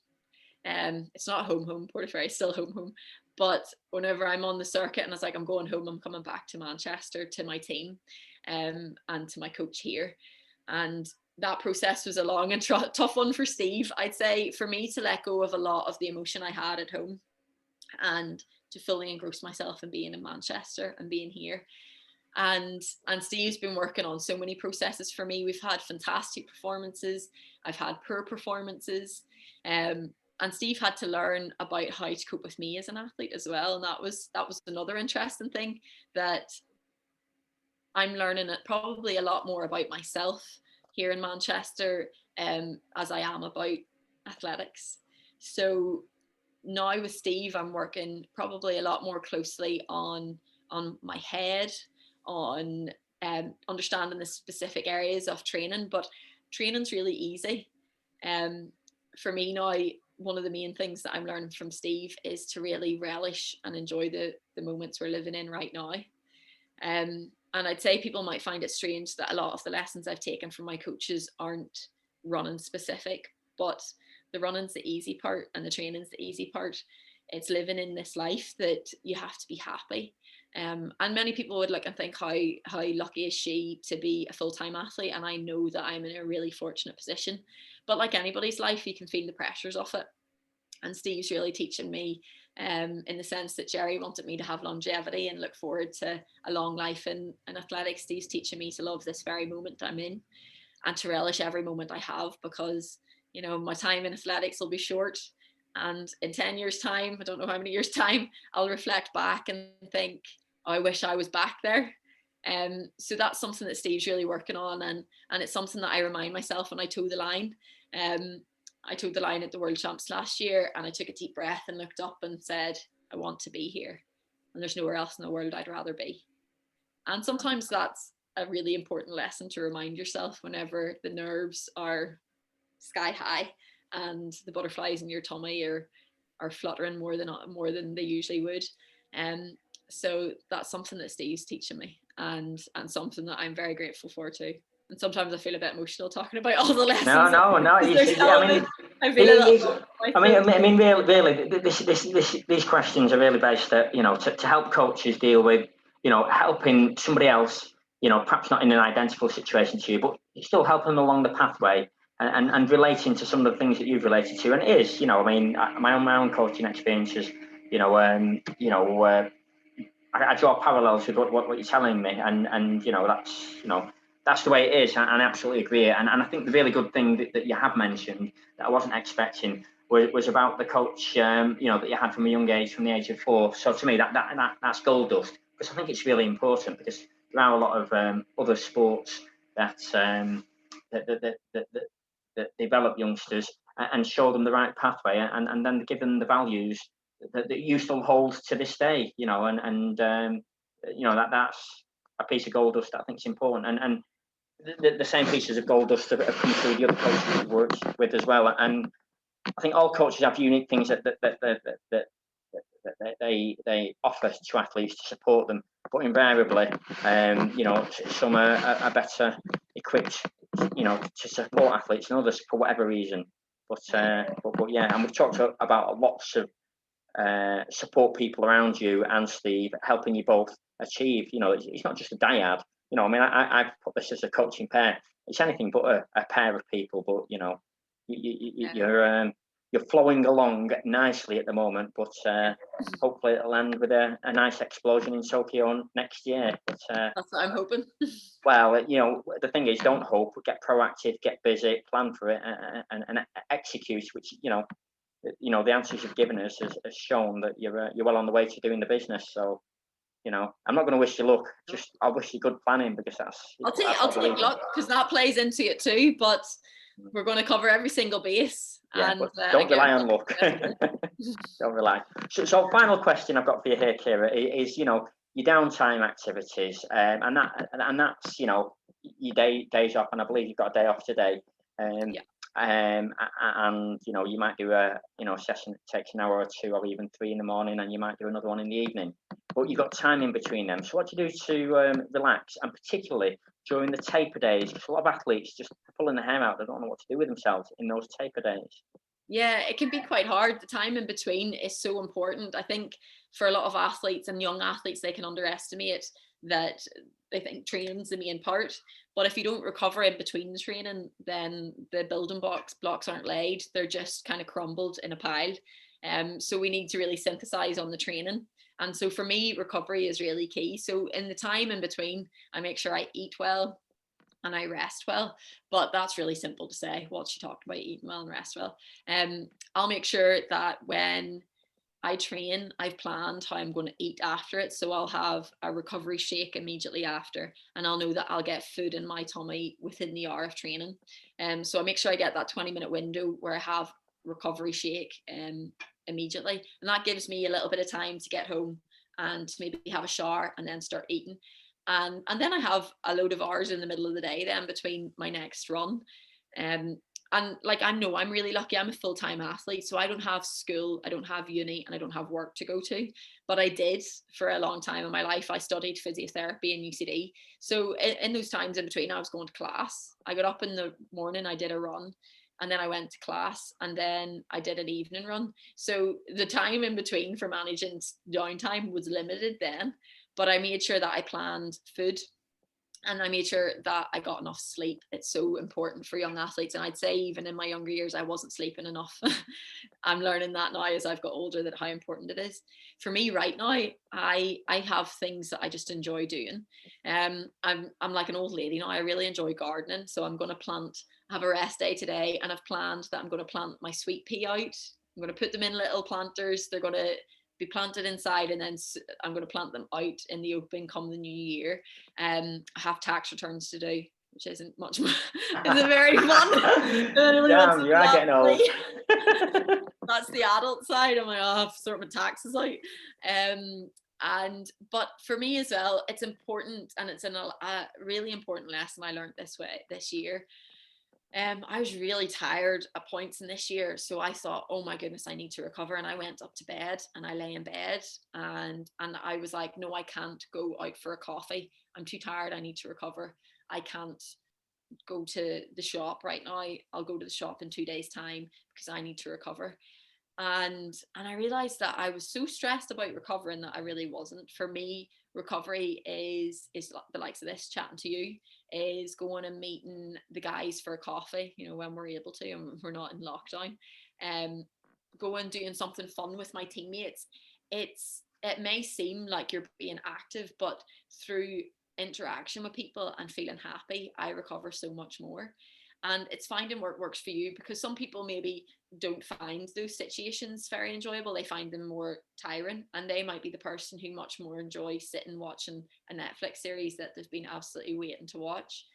It's not home, Portaferry, still home. But whenever I'm on the circuit and it's like, I'm going home, I'm coming back to Manchester, to my team, and to my coach here. And that process was a long and tough one for Steve. I'd say for me to let go of a lot of the emotion I had at home and to fully engross myself in being in Manchester and being here. And Steve's been working on so many processes for me. We've had fantastic performances. I've had poor performances. And Steve had to learn about how to cope with me as an athlete as well. And that was another interesting thing, that I'm learning probably a lot more about myself here in Manchester as I am about athletics. So now with Steve, I'm working probably a lot more closely on my head, on understanding the specific areas of training, but training's really easy. For me now, one of the main things that I'm learning from Steve is to really relish and enjoy the moments we're living in right now. And I'd say people might find it strange that a lot of the lessons I've taken from my coaches aren't running specific, but the running's the easy part and the training's the easy part. It's living in this life that you have to be happy. And many people would look and think, how lucky is she to be a full-time athlete? And I know that I'm in a really fortunate position. But like anybody's life, you can feel the pressures of it. And Steve's really teaching me, in the sense that Jerry wanted me to have longevity and look forward to a long life in athletics. Steve's teaching me to love this very moment I'm in and to relish every moment I have, because, you know, my time in athletics will be short. And in 10 years' time, I don't know how many years' time, I'll reflect back and think, oh, I wish I was back there. So that's something that Steve's really working on, and it's something that I remind myself when I toe the line. I toed the line at the World Champs last year, and I took a deep breath and looked up and said, I want to be here, and there's nowhere else in the world I'd rather be. And sometimes that's a really important lesson to remind yourself whenever the nerves are sky high and the butterflies in your tummy are fluttering more than they usually would. So that's something that Steve's teaching me, and something that I'm very grateful for too. And sometimes I feel a bit emotional talking about all the lessons. No. Really, these questions are really based at, you know, to help coaches deal with, you know, helping somebody else, you know, perhaps not in an identical situation to you, but still helping them along the pathway, and relating to some of the things that you've related to. And it is, you know, I mean, my own coaching experiences, you know, I draw parallels with what you're telling me, and you know, that's the way it is, and I absolutely agree. And I think the really good thing that you have mentioned that I wasn't expecting was about the coach, you know, that you had from a young age, from the age of 4. So to me, that's gold dust, because I think it's really important, because there are a lot of other sports that develop youngsters and show them the right pathway, and then give them the values that you still hold to this day, you know, and you know, that's a piece of gold dust that I think is important, and the same pieces of gold dust have come through the other coaches we've worked with as well. And I think all coaches have unique things that they offer to athletes to support them, but invariably, you know, some are better equipped, you know, to support athletes than others for whatever reason. But yeah, and we've talked about lots of support people around you and Steve, helping you both achieve. You know, it's not just a dyad. You know, I mean, I put this as a coaching pair. It's anything but a pair of people. But you know, you're flowing along nicely at the moment. But hopefully it'll end with a nice explosion in Tokyo next year. But that's what I'm hoping. Well, you know, the thing is, don't hope. Get proactive, get busy, plan for it, and execute. Which, you know, the answers you've given us has shown that you're well on the way to doing the business. So, you know, I'm not going to wish you luck. Just I'll wish you good planning, because that's. I'll take luck, because that plays into it too. But we're going to cover every single base. Yeah, and but don't rely on luck. Don't rely. So final question I've got for you here, Ciara, is, you know, your downtime activities, and that's, you know, your days off, and I believe you've got a day off today. Yeah. And you know, you might do a, you know, session that takes an hour or 2, or even 3 in the morning, and you might do another one in the evening, but you've got time in between them. So what do you do to relax, and particularly during the taper days? Because a lot of athletes just pulling their hair out, they don't know what to do with themselves in those taper days. Yeah, it can be quite hard. The time in between is so important. I think for a lot of athletes and young athletes, they can underestimate that. They think training's the main part, but if you don't recover in between the training, then the building blocks aren't laid. They're just kind of crumbled in a pile. So we need to really synthesize on the training. And so for me, recovery is really key. So in the time in between, I make sure I eat well and I rest well. But that's really simple to say. What she talked about, eating well and rest well. I'll make sure that when I train, I've planned how I'm going to eat after it. So I'll have a recovery shake immediately after, and I'll know that I'll get food in my tummy within the hour of training. So I make sure I get that 20-minute window where I have recovery shake immediately. And that gives me a little bit of time to get home and maybe have a shower and then start eating. And then I have a load of hours in the middle of the day then between my next run. And like, I know I'm really lucky. I'm a full-time athlete, so I don't have school, I don't have uni, and I don't have work to go to. But I did for a long time in my life. I studied physiotherapy in UCD. So in those times in between, I was going to class. I got up in the morning, I did a run, and then I went to class, and then I did an evening run. So the time in between for managing downtime was limited then. But I made sure that I planned food, and I made sure that I got enough sleep. It's so important for young athletes. And I'd say even in my younger years, I wasn't sleeping enough. I'm learning that now as I've got older, that how important it is. For me right now, I have things that I just enjoy doing. I'm like an old lady now. I really enjoy gardening. So I'm going to have a rest day today, and I've planned that I'm going to plant my sweet pea out. I'm going to put them in little planters. They're going to be planted inside, and then I'm going to plant them out in the open come the new year. I have tax returns to do, which isn't much more. It's very fun. Damn, you are getting old. That's the adult side. I'm like, oh, I have to sort my taxes out. But for me as well, it's important, and it's a really important lesson I learned this year. I was really tired at points in this year, so I thought, oh my goodness, I need to recover. And I went up to bed, and I lay in bed, and I was like, no, I can't go out for a coffee. I'm too tired. I need to recover. I can't go to the shop right now. I'll go to the shop in 2 days' time because I need to recover. And I realized that I was so stressed about recovering that I really wasn't. For me, recovery is the likes of this, chatting to you, is going and meeting the guys for a coffee, when we're able to and we're not in lockdown. Going doing something fun with my teammates. It may seem like you're being active, but through interaction with people and feeling happy, I recover so much more. And it's finding what works for you, because some people maybe don't find those situations very enjoyable. They find them more tiring, and they might be the person who much more enjoys sitting watching a Netflix series that they've been absolutely waiting to watch.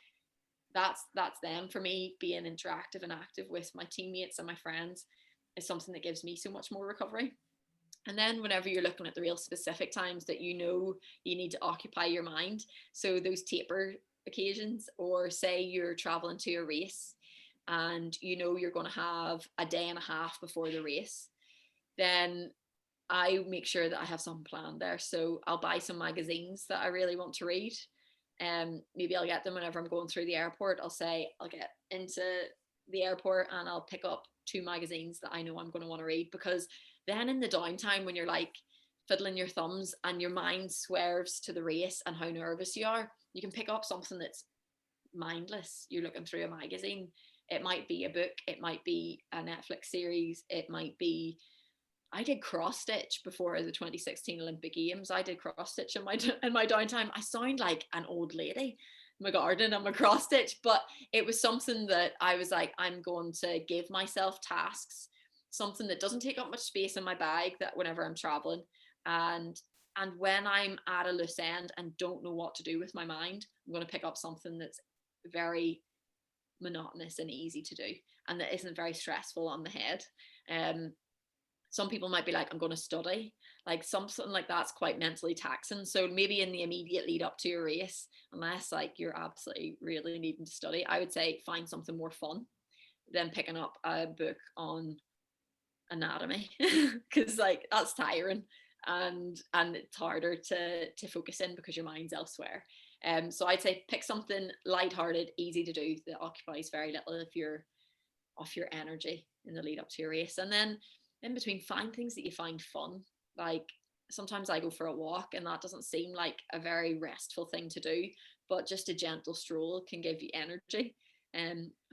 That's them. For me, being interactive and active with my teammates and my friends is something that gives me so much more recovery. And then whenever you're looking at the real specific times that you need to occupy your mind, so those taper occasions, or say you're traveling to a race and you're going to have a day and a half before the race, then I make sure that I have something planned there. So I'll buy some magazines that I really want to read. Maybe I'll get them whenever I'm going through the airport. I'll get into the airport and I'll pick up 2 magazines that I know I'm going to want to read, because then in the downtime, when you're like fiddling your thumbs and your mind swerves to the race and how nervous you are, you can pick up something that's mindless. You're looking through a magazine. It might be a book, it might be a Netflix series, it might be, I did cross stitch before the 2016 Olympic Games. I did cross stitch in my downtime. I sound like an old lady, my garden and my cross stitch, but it was something that I was like, I'm going to give myself tasks, something that doesn't take up much space in my bag, that whenever I'm traveling, and when I'm at a loose end and don't know what to do with my mind, I'm going to pick up something that's very monotonous and easy to do, and that isn't very stressful on the head. Some people might be like, I'm going to study. Like something like that's quite mentally taxing. So maybe in the immediate lead up to your race, unless like you're absolutely really needing to study, I would say find something more fun than picking up a book on anatomy, because like that's tiring, and it's harder to focus in because your mind's elsewhere. So I'd say pick something lighthearted, easy to do, that occupies very little of your energy in the lead up to your race. And then in between, find things that you find fun. Like sometimes I go for a walk, and that doesn't seem like a very restful thing to do, but just a gentle stroll can give you energy.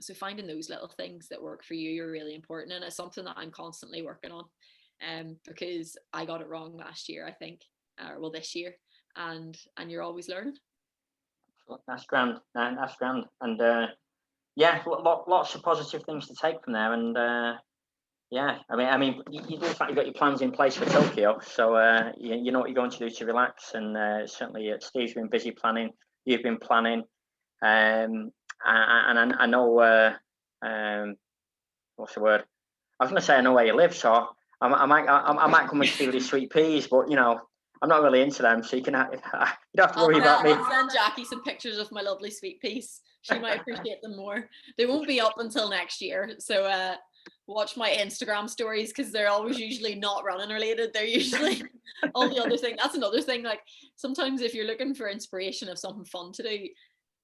So finding those little things that work for you are really important, and it's something that I'm constantly working on, because I got it wrong last year, I think, this year, and you're always learning. That's grand. That's grand, and lots of positive things to take from there, and yeah, I mean, you do in fact you've got your plans in place for Tokyo, so you know what you're going to do to relax, and certainly Steve's been busy planning, you've been planning. And I know what's the word? I was going to say I know where you live, so I might come and steal these sweet peas, but I'm not really into them, so you don't have to worry about me. I'll send Jackie some pictures of my lovely sweet peas. She might appreciate them more. They won't be up until next year, so watch my Instagram stories, because they're always usually not running related. They're usually all the other thing. That's another thing. Like sometimes if you're looking for inspiration of something fun to do,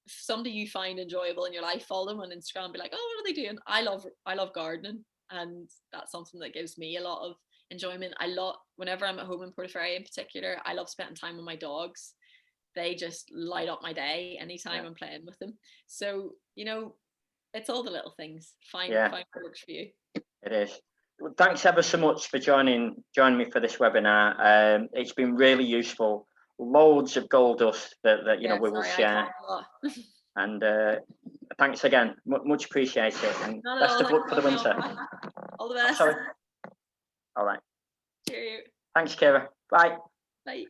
somebody you find enjoyable in your life, follow them on Instagram and be like, oh, what are they doing? I love gardening, and that's something that gives me a lot of enjoyment. Whenever I'm at home in Portaferry in particular, I love spending time with my dogs. they just light up my day anytime I'm playing with them. So, you know, it's all the little things. Find what works for you. It is. Well, thanks ever so much for joining me for this webinar. It's been really useful. Loads of gold dust that you know we will share. And thanks again, much appreciated. And best of luck for the winter. All the best. Sorry. All right. Cheerio. Thanks, Ciara. Bye. Bye.